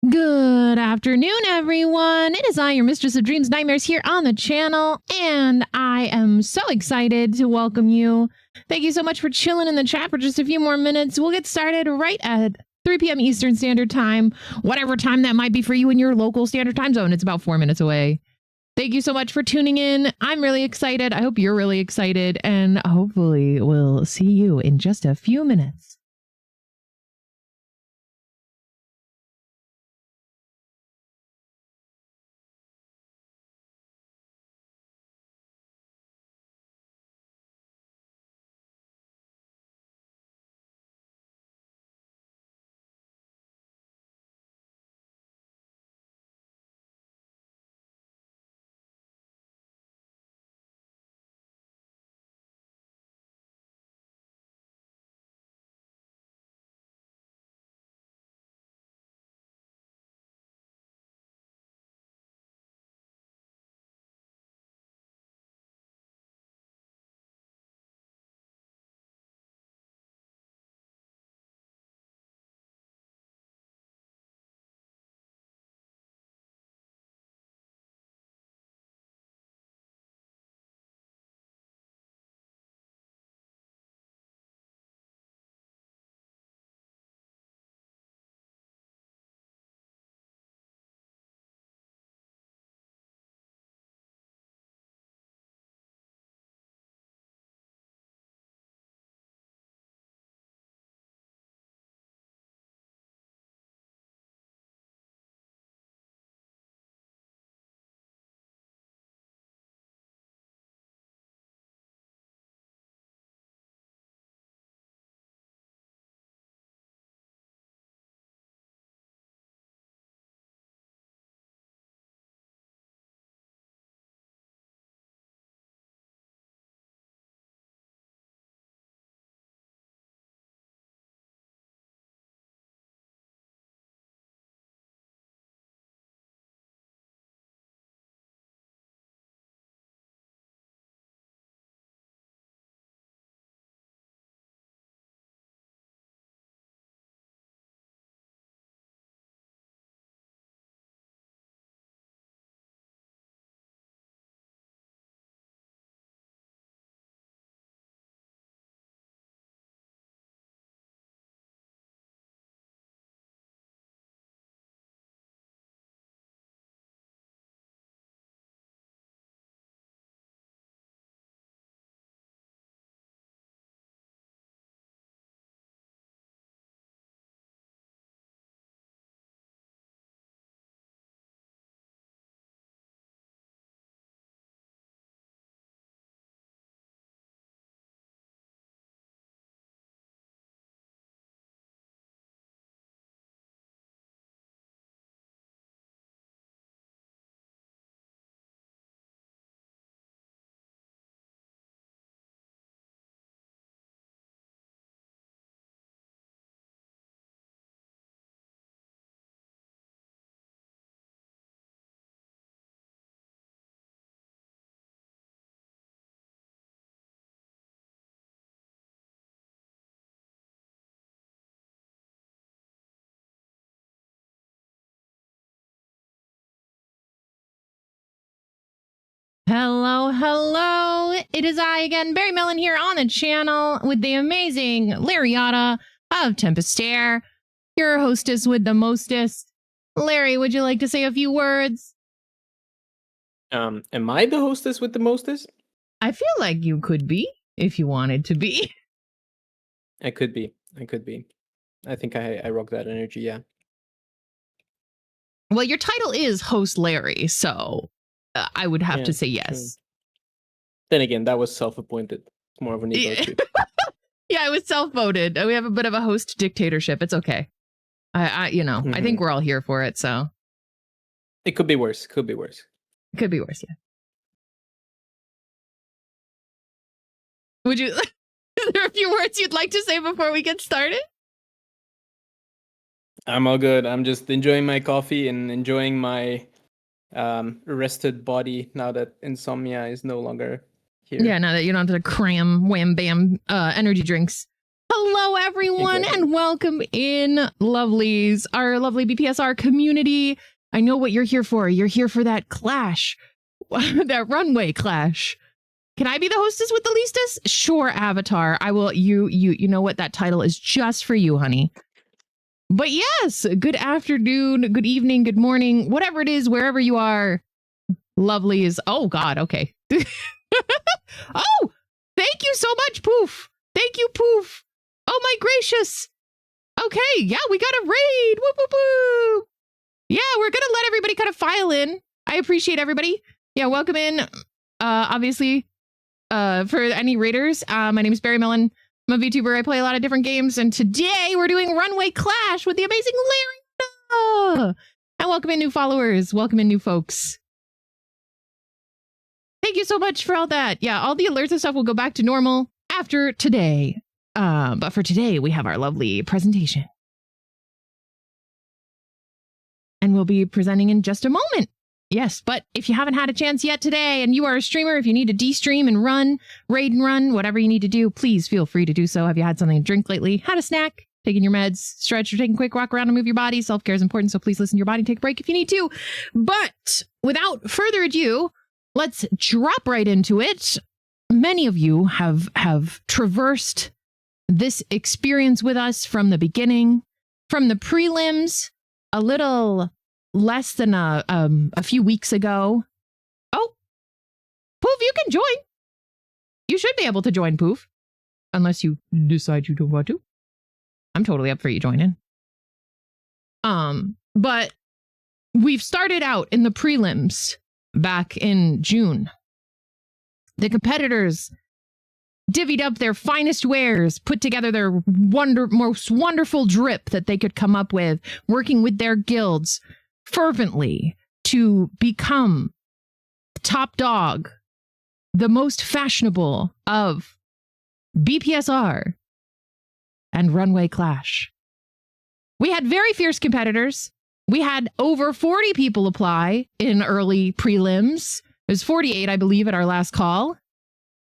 Good afternoon, everyone. It is I, your Mistress of Dreams Nightmares, here on the channel, and I am so excited to welcome you. Thank you so much for chilling in the chat for just a few more minutes. We'll get started right at 3 p.m. Eastern Standard Time, whatever time that might be for you in your local standard time zone. It's about 4 minutes away. Thank you so much for tuning in. I'm really excited. I hope you're really excited, and hopefully we'll see you in just a few minutes. Hello, hello. It is I again, Barry Mellon, here on the channel with the amazing Lariata of Tempest Air, your hostess with the mostest. Larry, would you like to say a few words? Am I the hostess with the mostest? I feel like you could be, if you wanted to be. I could be. I think I rock that energy, yeah. Well, your title is Host Larry, so I would have to say yes. True. Then again, that was self-appointed. It's more of an ego trip. Yeah, it was self-voted. We have a bit of a host dictatorship. It's okay. I think we're all here for it, so. It could be worse. It could be worse, yeah. Would you, is there a few words you'd like to say before we get started? I'm all good. I'm just enjoying my coffee and enjoying my rested body now that insomnia is no longer here. Yeah, now that you don't have to cram wham bam energy drinks Hello, everyone, and welcome in, lovelies, our lovely BPSR community. I know what you're here for. You're here for that clash, that runway clash. Can I be the hostess with the leastest? Sure, Avatar. I will. You know what? That title is just for you, honey. But yes, good afternoon, good evening, good morning, whatever it is, wherever you are, lovelies. Oh, God. Okay. Oh, thank you so much, Poof. Thank you, Poof. Oh, my gracious. Okay, yeah, we got a raid. Whoop, whoop, whoop. Yeah, we're going to let everybody kind of file in. I appreciate everybody. Yeah, welcome in. Obviously, for any raiders, my name is Barry Mellon. I'm a VTuber. I play a lot of different games. And today we're doing Runway Clash with the amazing Larry. And welcome in new followers. Welcome in new folks. Thank you so much for all that. Yeah, all the alerts and stuff will go back to normal after today. But for today, we have our lovely presentation. And we'll be presenting in just a moment. Yes, but if you haven't had a chance yet today and you are a streamer, if you need to de-stream and run, raid and run, whatever you need to do, please feel free to do so. Have you had something to drink lately? Had a snack? Taking your meds? Stretch or taking a quick walk around and move your body? Self-care is important, so please listen to your body. Take a break if you need to. But without further ado, let's drop right into it. Many of you have traversed this experience with us from the beginning, from the prelims, a little less than a few weeks ago. Oh, Poof, you can join. You should be able to join, Poof, unless you decide you don't want to. I'm totally up for you joining. But we've started out in the prelims back in June. The competitors divvied up their finest wares, put together their most wonderful drip that they could come up with, working with their guilds fervently to become top dog, the most fashionable of BPSR and Runway Clash. We had very fierce competitors. We had over 40 people apply in early prelims. It was 48, I believe, at our last call.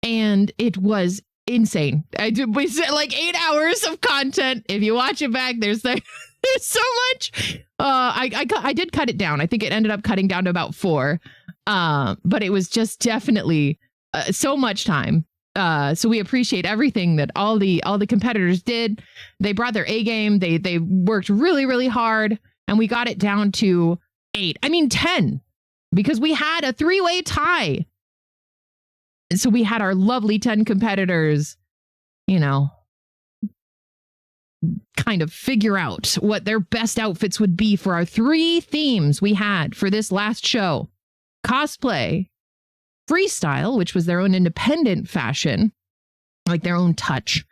And it was insane. We said like 8 hours of content. If you watch it back, there's so much. I did cut it down. I think it ended up cutting down to about 4. But it was just definitely so much time. So we appreciate everything that all the competitors did. They brought their A game. They worked really, really hard, and we got it down to 8. I mean 10, because we had a 3-way tie. So we had our lovely 10 competitors, you know, kind of figure out what their best outfits would be for our 3 themes we had for this last show. Cosplay, freestyle, which was their own independent fashion, like their own touch,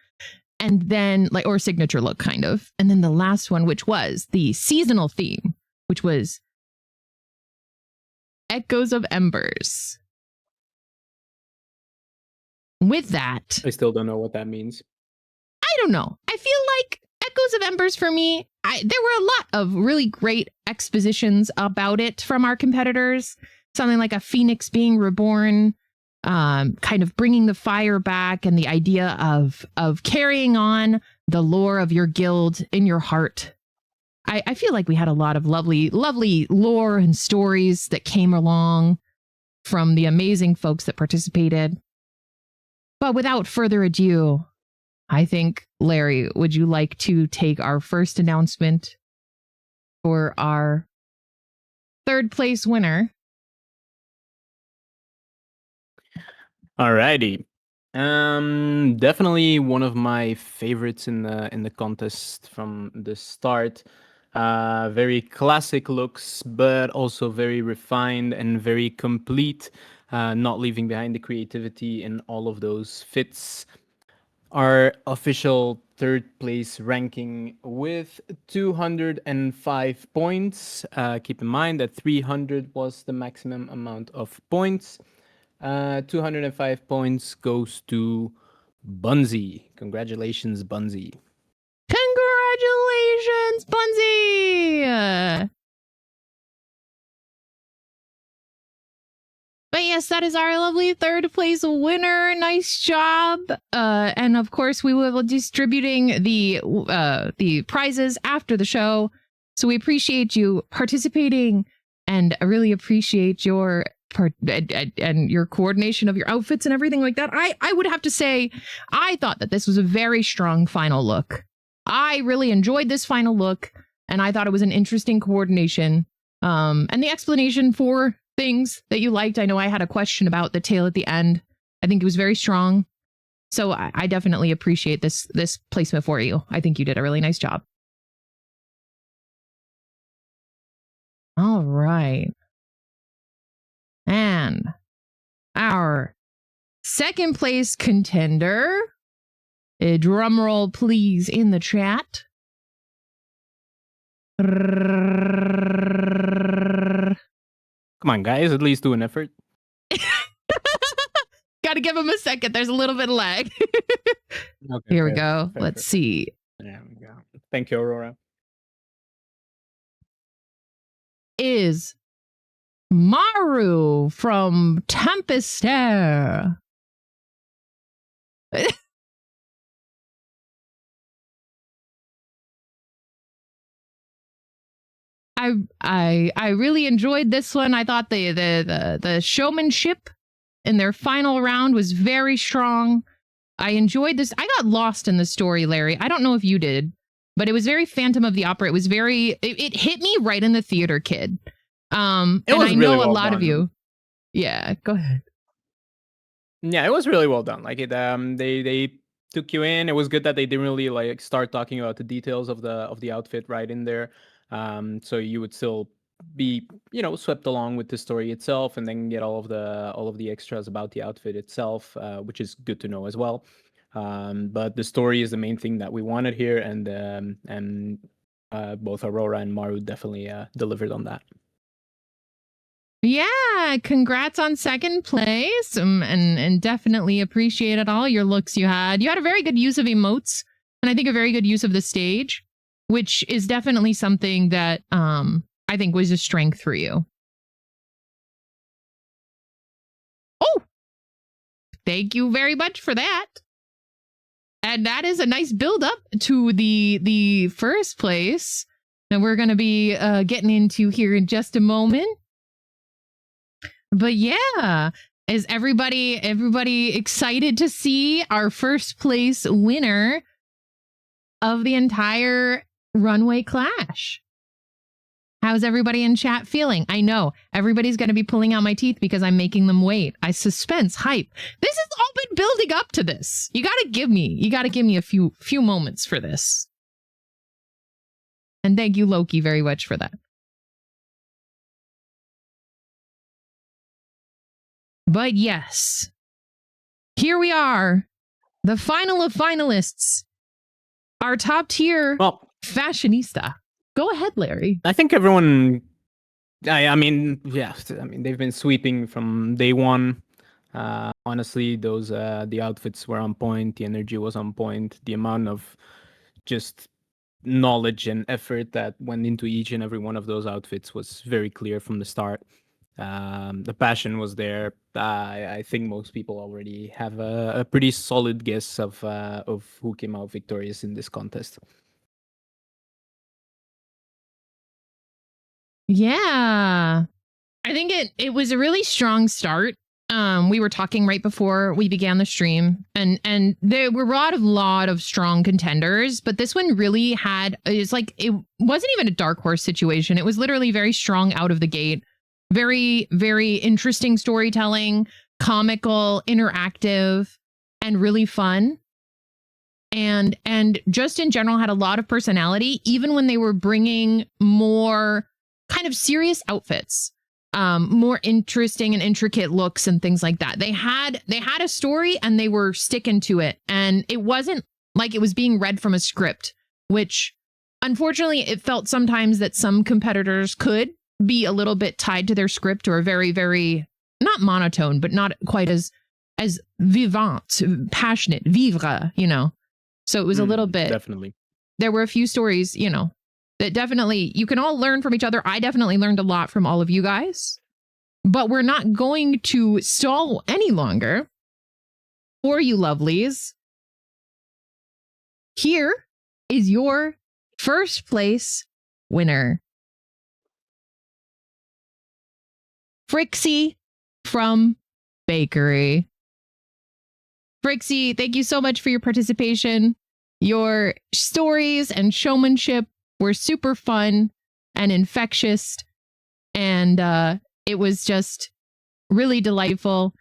and then or signature look kind of. And then the last one, which was the seasonal theme, which was Echoes of Embers. With that, I still don't know what that means. I don't know. I feel like Echoes of Embers for me, there were a lot of really great expositions about it from our competitors. Something like a phoenix being reborn, kind of bringing the fire back, and the idea of carrying on the lore of your guild in your heart. I feel like we had a lot of lovely, lovely lore and stories that came along from the amazing folks that participated. But without further ado, I think, Larry, would you like to take our first announcement for our 3rd place winner? Alrighty. Definitely one of my favorites in the contest from the start. Very classic looks, but also very refined and very complete. Not leaving behind the creativity in all of those fits. Our official 3rd place ranking with 205 points. Keep in mind that 300 was the maximum amount of points. 205 points goes to Bunzy. Congratulations, Bunzy. Congratulations, Bunzy! But yes, that is our lovely third place winner. Nice job. And of course, we will be distributing the prizes after the show. So we appreciate you participating, and I really appreciate your and your coordination of your outfits and everything like that. I would have to say, I thought that this was a very strong final look. I really enjoyed this final look, and I thought it was an interesting coordination. And the explanation for things that you liked. I know I had a question about the tail at the end. I think it was very strong. So I definitely appreciate this placement for you. I think you did a really nice job. All right. And our second place contender, a drum roll please in the chat. Come on, guys, at least do an effort. Got to give him a second. There's a little bit of lag. Okay, Here we go. Let's see. There we go. Thank you, Aurora. Is Maru from Tempest Air. I really enjoyed this one. I thought the showmanship in their final round was very strong. I enjoyed this. I got lost in the story, Larry. I don't know if you did, but it was very Phantom of the Opera. It was very it hit me right in the theater, kid. And I know really a lot done. of you. Yeah, go ahead. Yeah, it was really well done. Like it, they took you in. It was good that they didn't really like start talking about the details of the outfit right in there. So you would still be, swept along with the story itself, and then get all of the extras about the outfit itself, which is good to know as well. But the story is the main thing that we wanted here, and both Aurora and Maru definitely delivered on that. Yeah, congrats on second place, and definitely appreciated all your looks you had. You had a very good use of emotes, and I think a very good use of the stage, which is definitely something that I think was a strength for you. Oh, thank you very much for that. And that is a nice build up to the first place that we're going to be getting into here in just a moment. But yeah, is everybody excited to see our first place winner of the entire Runway Clash? How's everybody in chat feeling? I know everybody's going to be pulling out my teeth because I'm making them wait. I suspense, hype. This has all been building up to this. You got to give me a few moments for this. And thank you, Loki, very much for that. But yes, here we are, the final of finalists, our top tier fashionista. Go ahead, Larry. I think everyone, I mean, they've been sweeping from day one. Honestly, those the outfits were on point, the energy was on point, the amount of just knowledge and effort that went into each and every one of those outfits was very clear from the start. The passion was there. I think most people already have a pretty solid guess of who came out victorious in this contest. Yeah, I think it was a really strong start. We were talking right before we began the stream, and there were a lot of strong contenders, but this one really it wasn't even a dark horse situation. It was literally very strong out of the gate. Very, very interesting storytelling, comical, interactive, and really fun. And just in general had a lot of personality, even when they were bringing more kind of serious outfits, more interesting and intricate looks and things like that. They had a story and they were sticking to it. And it wasn't like it was being read from a script, which unfortunately it felt sometimes that some competitors could be a little bit tied to their script, or very, very not monotone, but not quite as vivant, passionate, vivre, So it was a little bit. Definitely. There were a few stories, that definitely you can all learn from each other. I definitely learned a lot from all of you guys. But we're not going to stall any longer. For you lovelies, here is your first place winner. Frixie from Bakery. Frixie, thank you so much for your participation. Your stories and showmanship were super fun and infectious, and it was just really delightful.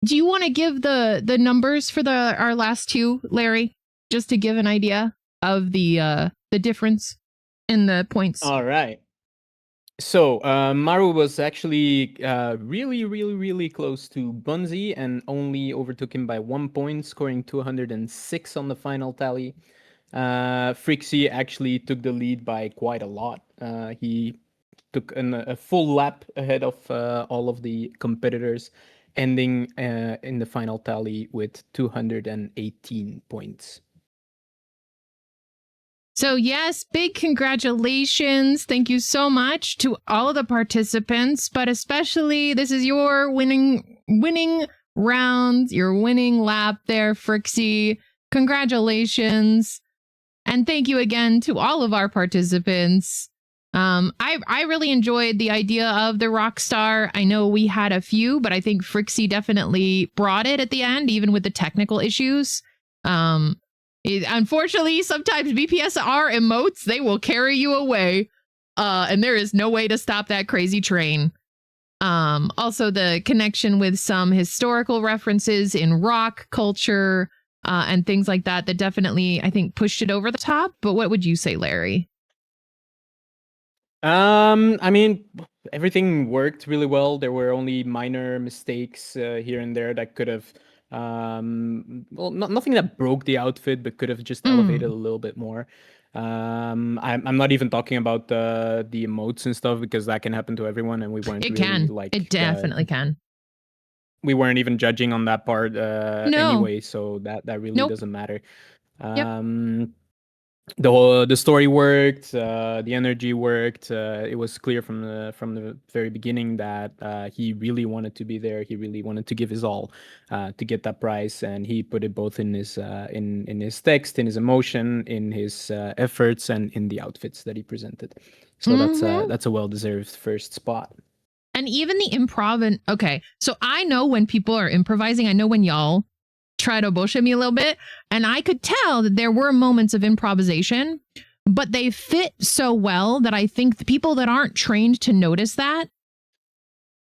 Do you want to give the numbers for our last two, Larry, just to give an idea of the difference in the points? All right. So Maru was actually really close to Bunzy and only overtook him by 1 point, scoring 206 on the final tally. Frixie actually took the lead by quite a lot. He took a full lap ahead of all of the competitors, ending in the final tally with 218 points. So yes, big congratulations. Thank you so much to all of the participants, but especially this is your winning round, your winning lap there, Frixie. Congratulations. And thank you again to all of our participants. I really enjoyed the idea of the rock star. I know we had a few, but I think Frixie definitely brought it at the end, even with the technical issues. Unfortunately, sometimes BPS are emotes. They will carry you away. And there is no way to stop that crazy train. Also, the connection with some historical references in rock culture and things like that definitely, I think, pushed it over the top. But what would you say, Larry? I mean, everything worked really well. There were only minor mistakes here and there that could have, well, nothing that broke the outfit, but could have just elevated a little bit more. I'm not even talking about the emotes and stuff, because that can happen to everyone, and we weren't It definitely can. We weren't even judging on that part anyway, so that really doesn't matter. The story worked, the energy worked. It was clear from the very beginning that he really wanted to be there. He really wanted to give his all to get that prize, and he put it both in his in his text, in his emotion, in his efforts, and in the outfits that he presented. So that's a well-deserved first spot. And even the improv, okay, so I know when people are improvising. I know when y'all try to bullshit me a little bit, and I could tell that there were moments of improvisation, but they fit so well that I think the people that aren't trained to notice that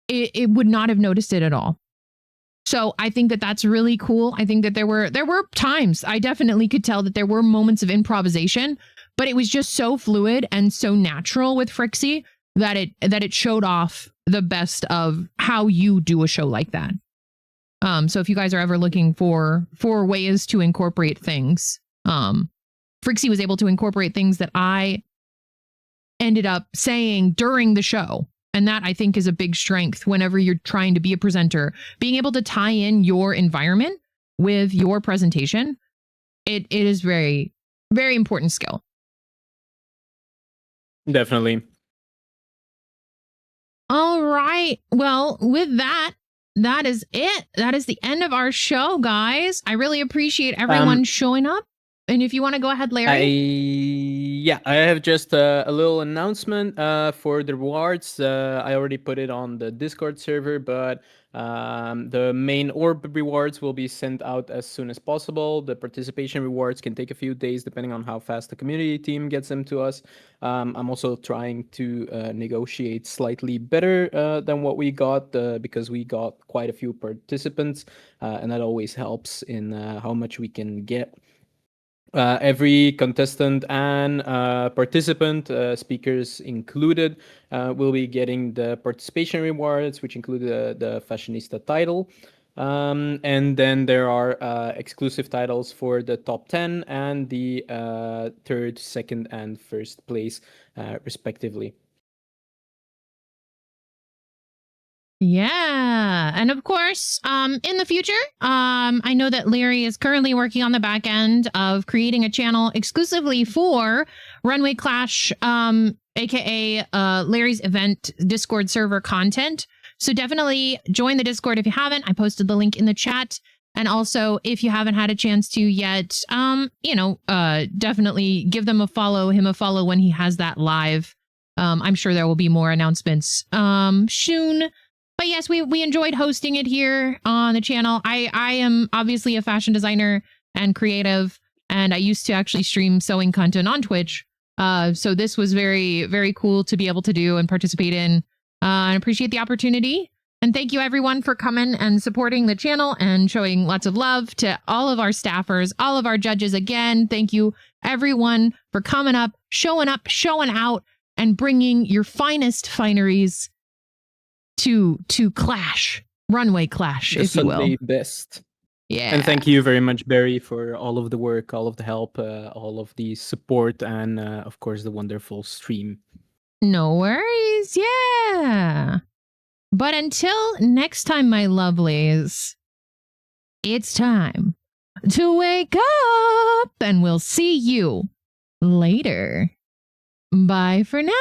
it would not have noticed it at all. So I think that that's really cool. I think that there were times I definitely could tell that there were moments of improvisation, but it was just so fluid and so natural with Frixie that it showed off the best of how you do a show like that. So if you guys are ever looking for ways to incorporate things, Frixie was able to incorporate things that I ended up saying during the show. And that, I think, is a big strength whenever you're trying to be a presenter. Being able to tie in your environment with your presentation, it is very, very important skill. Definitely. All right. Well, with that is it. That is the end of our show, guys. I really appreciate everyone showing up. And if you want to go ahead, Larry. I have just a little announcement for the rewards. I already put it on the Discord server, but the main orb rewards will be sent out as soon as possible. The participation rewards can take a few days depending on how fast the community team gets them to us. I'm also trying to negotiate slightly better than what we got because we got quite a few participants, and that always helps in how much we can get. Every contestant and participant, speakers included, will be getting the participation rewards, which include the fashionista title. And then there are exclusive titles for the top 10 and the third, second, and first place, respectively. Yeah. And of course, in the future, I know that Larry is currently working on the back end of creating a channel exclusively for Runway Clash, aka Larry's event Discord server content. So definitely join the Discord if you haven't. I posted the link in the chat. And also, if you haven't had a chance to yet, definitely give him a follow when he has that live. I'm sure there will be more announcements soon. But yes, we enjoyed hosting it here on the channel. I am obviously a fashion designer and creative, and I used to actually stream sewing content on Twitch. So this was very, very cool to be able to do and participate in. I appreciate the opportunity. And thank you everyone for coming and supporting the channel and showing lots of love to all of our staffers, all of our judges. Again, thank you everyone for coming up, showing out, and bringing your finest fineries to Clash, Runway Clash, The if you will. Sunday best. Yeah. And thank you very much, Barry, for all of the work, all of the help, all of the support, and of course, the wonderful stream. No worries. Yeah. But until next time, my lovelies, it's time to wake up, and we'll see you later. Bye for now.